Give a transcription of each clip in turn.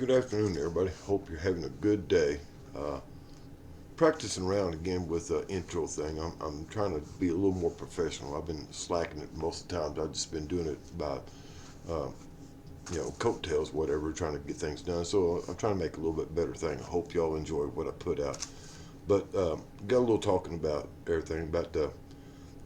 Good afternoon, everybody. Hope you're having a good day. Practicing around again with the intro thing. I'm trying to be a little more professional. I've been slacking it most of the times. I've just been doing it by, uh, coattails, whatever, trying to get things done. So I'm trying to make a little bit better thing. I hope y'all enjoy what I put out. But got a little talking about everything about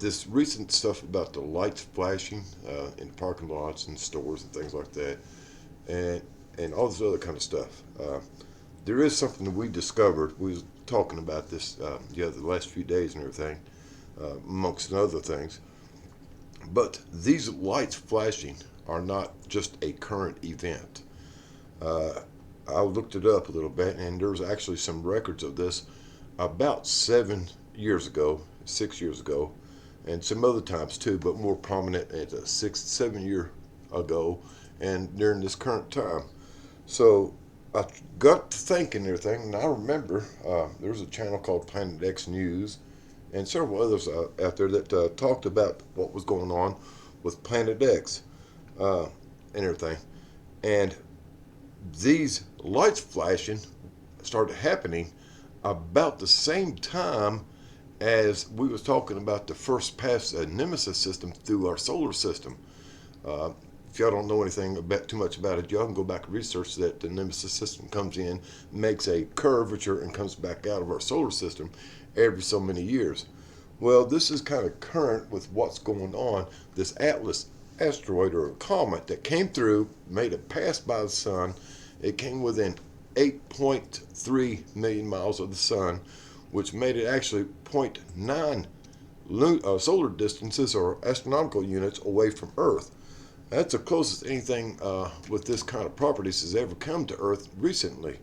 this recent stuff about the lights flashing in parking lots and stores and things like that, and all this other kind of stuff. There is something that we discovered. We was talking about this, the last few days and everything, amongst other things. But these lights flashing are not just a current event. Uh, I looked it up a little bit, and there's actually some records of this about 7 years ago, 6 years ago, and some other times too, but more prominent at a 6, 7 year ago, and during this current time. So I got to thinking and everything, and I remember there's a channel called Planet X News and several others out there that talked about what was going on with Planet X uh, and everything. And these lights flashing started happening about the same time as we was talking about the first pass Nemesis system through our solar system. Uh, if y'all don't know anything about too much about it, y'all can go back and research that the Nemesis system comes in, makes a curvature, and comes back out of our solar system every so many years. Well, this is kind of current with what's going on. This Atlas asteroid or comet that came through, made a pass by the sun. It came within 8.3 million miles of the sun, which made it actually zero point 0.9 solar distances or astronomical units away from Earth. That's the closest anything with this kind of properties has ever come to Earth recently.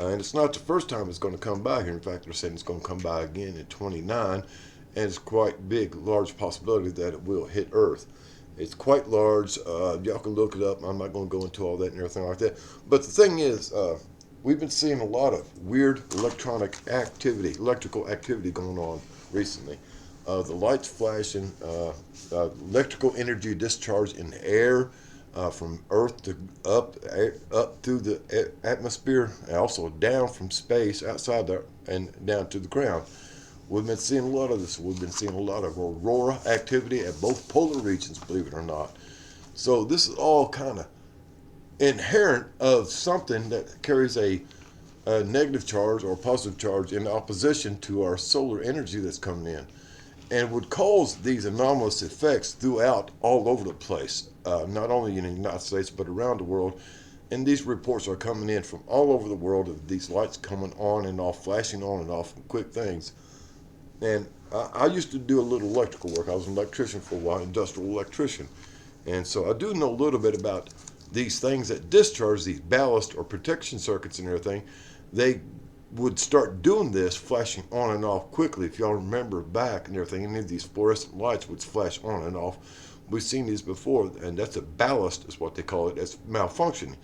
And it's not the first time it's going to come by here. In fact, they're saying it's going to come by again in 29, and it's quite big, large possibility that it will hit Earth. It's quite large. Y'all can look it up. I'm not going to go into all that and everything like that. But the thing is, we've been seeing a lot of weird electrical activity going on recently. The lights flashing, electrical energy discharge in the air from Earth to up through the atmosphere, and also down from space outside there and down to the ground. We've been seeing a lot of this. We've been seeing a lot of aurora activity at both polar regions, believe it or not. So this is all kind of inherent of something that carries a negative charge or positive charge in opposition to our solar energy that's coming in, and would cause these anomalous effects throughout all over the place, not only in the United States but around the world. And these reports are coming in from all over the world of these lights coming on and off, flashing on and off, quick things. And I used to do a little electrical work. I was an electrician for a while, industrial electrician, and so I do know a little bit about these things that discharge these ballast or protection circuits and everything. They would start doing this, flashing on and off quickly. If y'all remember back and everything, any of these fluorescent lights would flash on and off. We've seen these before, and that's a ballast, is what they call it. That's malfunctioning.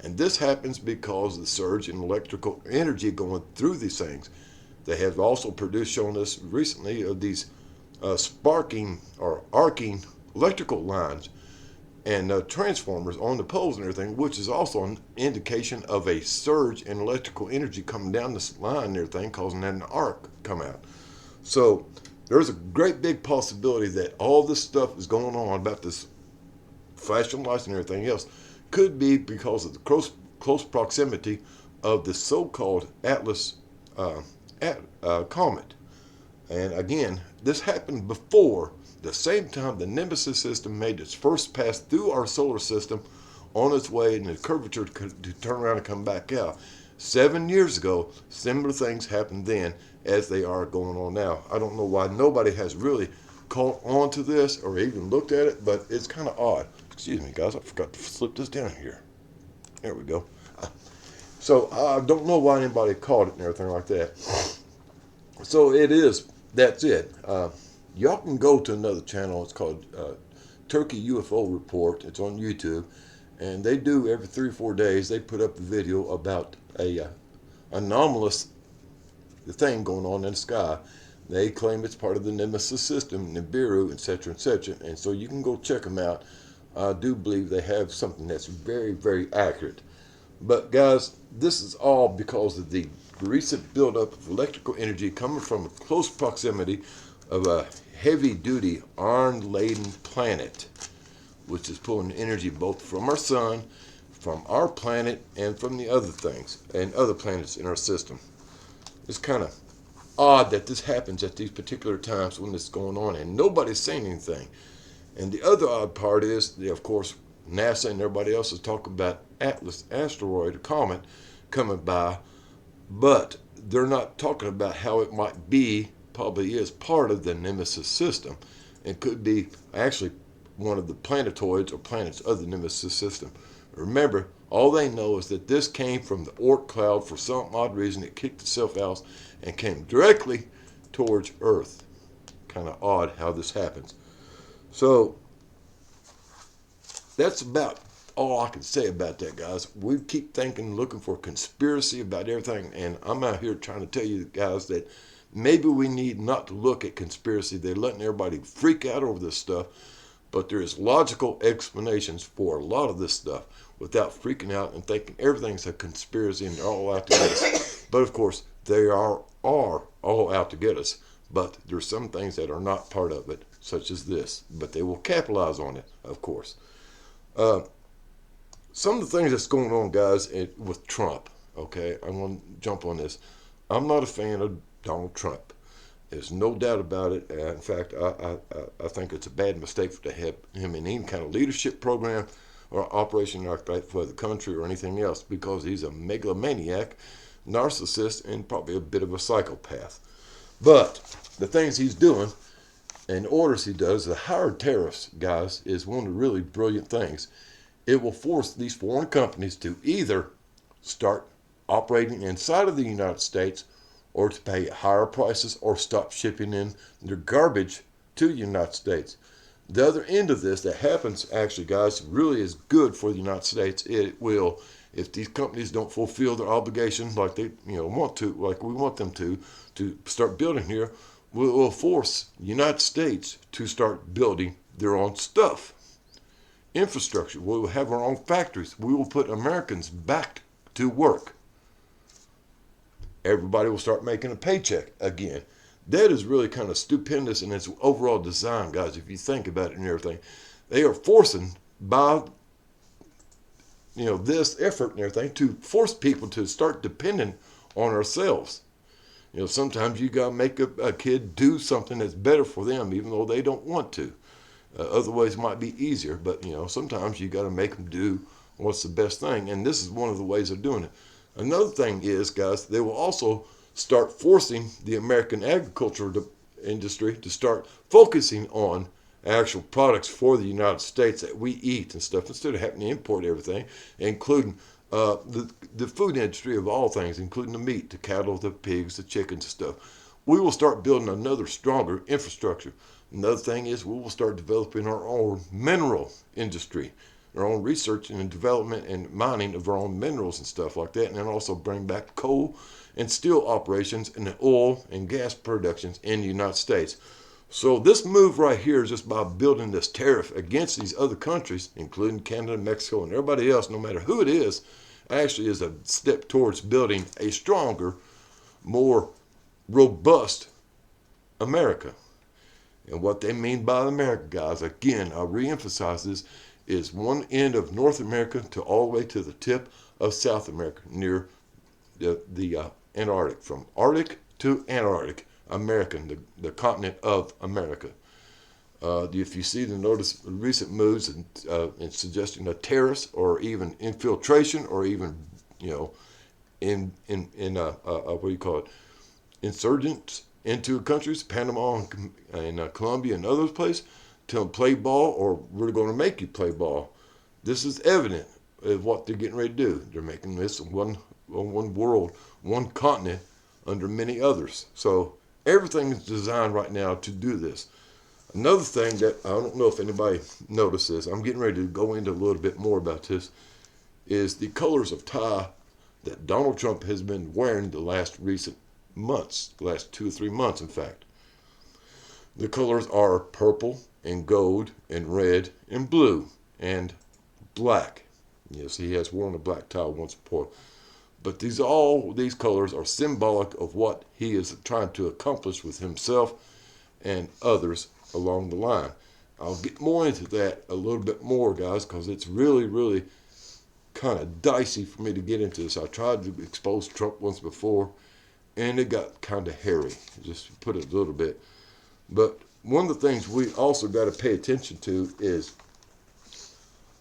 And this happens because of the surge in electrical energy going through these things. They have also shown us recently of these sparking or arcing electrical lines and transformers on the poles and everything, which is also an indication of a surge in electrical energy coming down this line and everything, causing an arc come out. So there's a great big possibility that all this stuff is going on about this flashing lights and everything else could be because of the close proximity of the so-called Atlas comet. And again, this happened before the same time the Nemesis system made its first pass through our solar system on its way in the curvature to turn around and come back out. 7 years ago, similar things happened then as they are going on now. I don't know why nobody has really caught on to this or even looked at it, but it's kind of odd. Excuse me, guys, I forgot to slip this down here. There we go. So I don't know why anybody caught it and everything like that. So that's it. Y'all can go to another channel. It's called Turkey UFO Report. It's on YouTube, and they do every 3 or 4 days. They put up a video about a anomalous thing going on in the sky. They claim it's part of the Nemesis system, Nibiru, etc., etc. And so you can go check them out. I do believe they have something that's very, very accurate. But guys, this is all because of the recent buildup of electrical energy coming from a close proximity of a heavy-duty iron-laden planet, which is pulling energy both from our sun, from our planet, and from the other things and other planets in our system. It's kind of odd that this happens at these particular times when it's going on and nobody's saying anything. And the other odd part is, of course, NASA and everybody else is talking about Atlas asteroid or comet coming by, but they're not talking about how it might be, probably is part of the Nemesis system. It could be actually one of the planetoids or planets of the Nemesis system. Remember, all they know is that this came from the Oort cloud for some odd reason. It kicked itself out and came directly towards Earth. Kind of odd how this happens. So that's about all I can say about that, guys. We keep thinking, looking for conspiracy about everything, and I'm out here trying to tell you guys that maybe we need not to look at conspiracy. They're letting everybody freak out over this stuff, but there is logical explanations for a lot of this stuff without freaking out and thinking everything's a conspiracy and they're all out to get us. But of course, they are all out to get us. But there's some things that are not part of it, such as this. But they will capitalize on it, of course. Some of the things that's going on, guys, with Trump, okay, I'm going to jump on this. I'm not a fan of Donald Trump. There's no doubt about it. In fact, I think it's a bad mistake to have him in any kind of leadership program or operation like that for the country or anything else, because he's a megalomaniac, narcissist, and probably a bit of a psychopath. But the things he's doing and orders he does, the higher tariffs, guys, is one of the really brilliant things. It will force these foreign companies to either start operating inside of the United States or to pay higher prices or stop shipping in their garbage to the United States. The other end of this that happens, actually, guys, really is good for the United States. It will, if these companies don't fulfill their obligations like they want to, like we want them to start building here, will force the United States to start building their own stuff. Infrastructure. We will have our own factories. We will put Americans back to work. Everybody will start making a paycheck again. That is really kind of stupendous in its overall design, guys, if you think about it and everything. They are forcing, by this effort and everything, to force people to start depending on ourselves. Sometimes you got to make a kid do something that's better for them, even though they don't want to. Other ways might be easier, but sometimes you got to make them do what's the best thing, and this is one of the ways of doing it. Another thing is, guys, they will also start forcing the American agricultural industry to start focusing on actual products for the United States that we eat and stuff, instead of having to import everything, including the food industry of all things, including the meat, the cattle, the pigs, the chickens and stuff. We will start building another stronger infrastructure. Another thing is we will start developing our own mineral industry, our own research and development and mining of our own minerals and stuff like that, and then also bring back coal and steel operations and the oil and gas productions in the United States. So this move right here is just by building this tariff against these other countries, including Canada, Mexico, and everybody else, no matter who it is, actually is a step towards building a stronger, more robust America. And what they mean by America, guys, again, I'll reemphasize this, is one end of North America to all the way to the tip of South America, near the Antarctic. From Arctic to Antarctic, the continent of America. If you see the recent moves in suggesting a terrorist or even infiltration or even, what do you call it, insurgents into countries, Panama and Colombia and other places, to play ball, or we're going to make you play ball. This is evident of what they're getting ready to do. They're making this one world, one continent under many others. So everything is designed right now to do this. Another thing that I don't know if anybody notices, I'm getting ready to go into a little bit more about this, is the colors of tie that Donald Trump has been wearing the last recent months, the last 2 or 3 months, in fact. The colors are purple and gold and red and blue and black. Yes, he has worn a black tie once before. But all these colors are symbolic of what he is trying to accomplish with himself and others along the line. I'll get more into that a little bit more, guys, because it's really, really kind of dicey for me to get into this. I tried to expose Trump once before, and it got kind of hairy, just to put it a little bit. But one of the things we also got to pay attention to is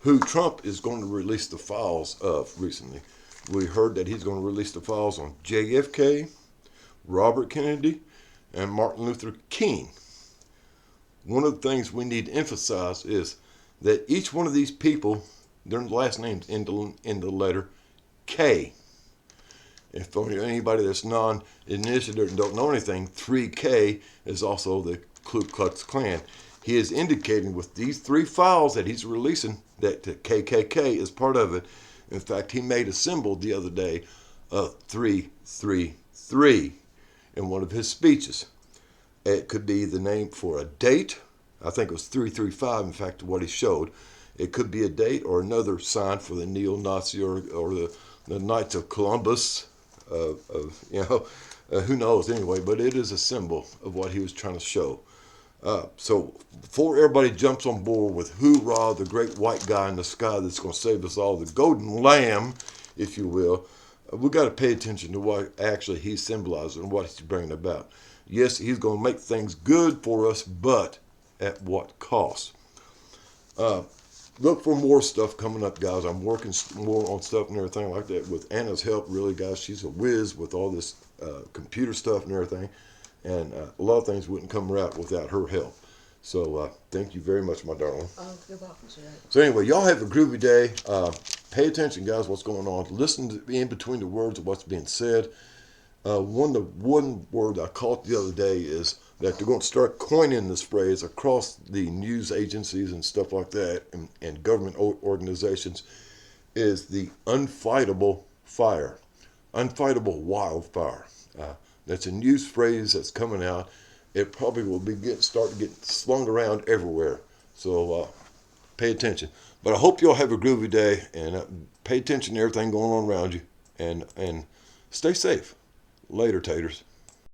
who Trump is going to release the files of recently. We heard that he's going to release the files on JFK, Robert Kennedy, and Martin Luther King. One of the things we need to emphasize is that each one of these people, their last names end in the letter K. If for anybody that's non-initiated and don't know anything, 3K is also the Ku Klux Klan. He is indicating with these three files that he's releasing that the KKK is part of it. In fact, he made a symbol the other day of 333 in one of his speeches. It could be the name for a date. I think it was 335, in fact, what he showed. It could be a date or another sign for the neo-Nazi or the Knights of Columbus. Who knows anyway, but it is a symbol of what he was trying to show. So before everybody jumps on board with hoorah, the great white guy in the sky that's going to save us all, the golden lamb, if you will, we got to pay attention to what actually he's symbolizing and what he's bringing about. Yes, he's going to make things good for us, but at what cost? Look for more stuff coming up, guys. I'm working more on stuff and everything like that with Anna's help, really, guys. She's a whiz with all this computer stuff and everything. And a lot of things wouldn't come right without her help. So thank you very much, my darling. Oh, you're welcome, sir. So anyway, y'all have a groovy day. Pay attention, guys, what's going on. Listen to in between the words of what's being said. One word I caught the other day is that they're going to start coining this phrase across the news agencies and stuff like that and government organizations is the unfightable fire, unfightable wildfire. That's a news phrase that's coming out. It probably will start to get slung around everywhere. So pay attention. But I hope y'all have a groovy day and pay attention to everything going on around you and stay safe. Later, taters.